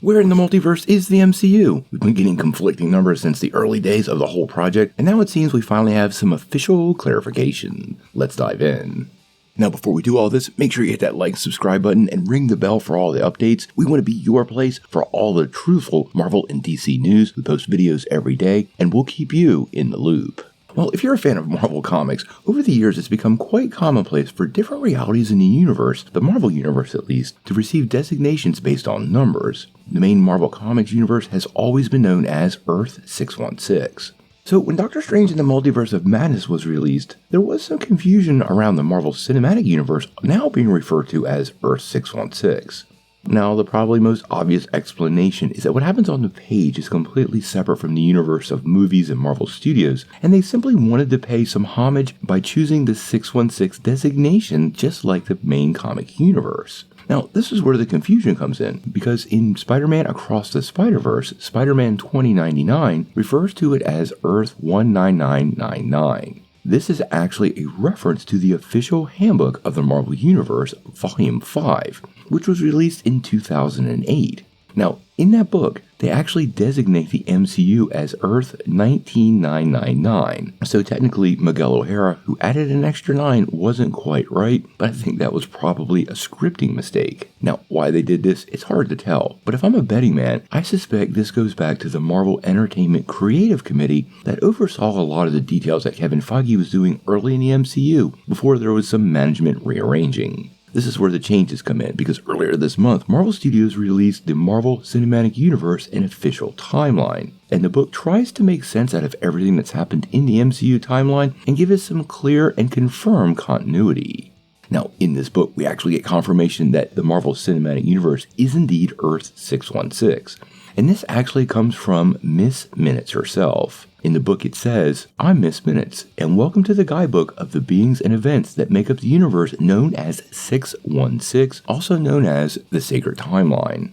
Where in the multiverse is the MCU? We've been getting conflicting numbers since the early days of the whole project, and now it seems we finally have some official clarification. Let's dive in. Now, before we do all this, make sure you hit that like, subscribe button, and ring the bell for all the updates. We want to be your place for all the truthful Marvel and DC news. We post videos every day, and we'll keep you in the loop. Well, if you're a fan of Marvel Comics, over the years it's become quite commonplace for different realities in the universe, the Marvel Universe at least, to receive designations based on numbers. The main Marvel Comics universe has always been known as Earth 616. So when Doctor Strange in the Multiverse of Madness was released, there was some confusion around the Marvel Cinematic Universe now being referred to as Earth 616. Now, the probably most obvious explanation is that what happens on the page is completely separate from the universe of movies and Marvel Studios, and they simply wanted to pay some homage by choosing the 616 designation just like the main comic universe. Now, this is where the confusion comes in, because in Spider-Man Across the Spider-Verse, Spider-Man 2099 refers to it as Earth 19999. This is actually a reference to the official handbook of the Marvel Universe, Volume 5, which was released in 2008. Now, in that book, they actually designate the MCU as Earth 19999. So technically, Miguel O'Hara, who added an extra 9, wasn't quite right, but I think that was probably a scripting mistake. Now, why they did this, it's hard to tell, but if I'm a betting man, I suspect this goes back to the Marvel Entertainment Creative Committee that oversaw a lot of the details that Kevin Feige was doing early in the MCU, before there was some management rearranging. This is where the changes come in, because earlier this month, Marvel Studios released the Marvel Cinematic Universe, an official timeline. And the book tries to make sense out of everything that's happened in the MCU timeline and give us some clear and confirmed continuity. Now, in this book, we actually get confirmation that the Marvel Cinematic Universe is indeed Earth 616. And this actually comes from Miss Minutes herself. In the book it says, "I'm Miss Minutes, and welcome to the guidebook of the beings and events that make up the universe known as 616, also known as the Sacred Timeline."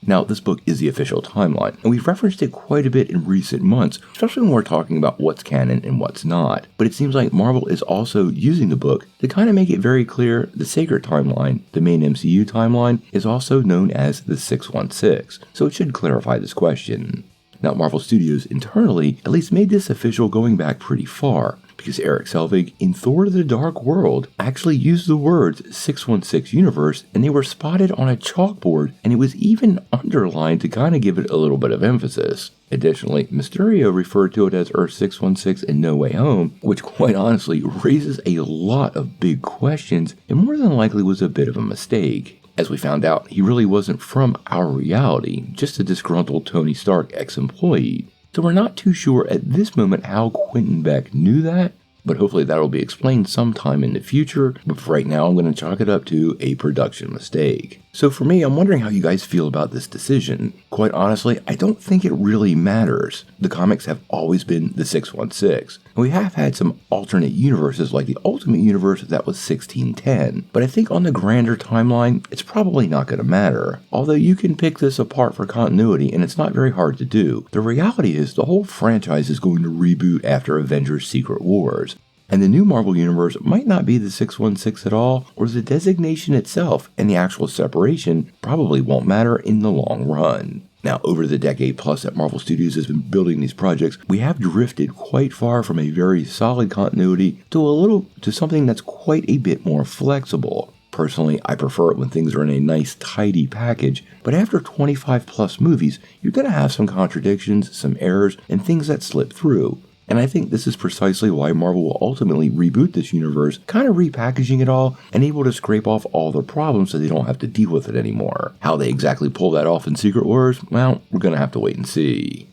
Now, this book is the official timeline, and we've referenced it quite a bit in recent months, especially when we're talking about what's canon and what's not. But it seems like Marvel is also using the book to kind of make it very clear the Sacred Timeline, the main MCU timeline, is also known as the 616, so it should clarify this question. Now, Marvel Studios internally at least made this official going back pretty far, because Eric Selvig in Thor: The Dark World actually used the words 616 Universe, and they were spotted on a chalkboard, and it was even underlined to kind of give it a little bit of emphasis. Additionally, Mysterio referred to it as Earth 616 in No Way Home, which quite honestly raises a lot of big questions, and more than likely was a bit of a mistake. As we found out, he really wasn't from our reality, just a disgruntled Tony Stark ex-employee. So we're not too sure at this moment how Quentin Beck knew that, but hopefully that'll be explained sometime in the future. But for right now, I'm going to chalk it up to a production mistake. So for me, I'm wondering how you guys feel about this decision. Quite honestly, I don't think it really matters. The comics have always been the 616. And we have had some alternate universes like the Ultimate Universe that was 1610. But I think on the grander timeline, it's probably not going to matter. Although you can pick this apart for continuity, and it's not very hard to do. The reality is the whole franchise is going to reboot after Avengers Secret Wars. And the new Marvel Universe might not be the 616 at all, or the designation itself and the actual separation probably won't matter in the long run. Now, over the decade plus that Marvel Studios has been building these projects, we have drifted quite far from a very solid continuity to something that's quite a bit more flexible. Personally, I prefer it when things are in a nice, tidy package, but after 25 plus movies, you're going to have some contradictions, some errors, and things that slip through. And I think this is precisely why Marvel will ultimately reboot this universe, kind of repackaging it all and able to scrape off all the problems so they don't have to deal with it anymore. How they exactly pull that off in Secret Wars, well, we're going to have to wait and see.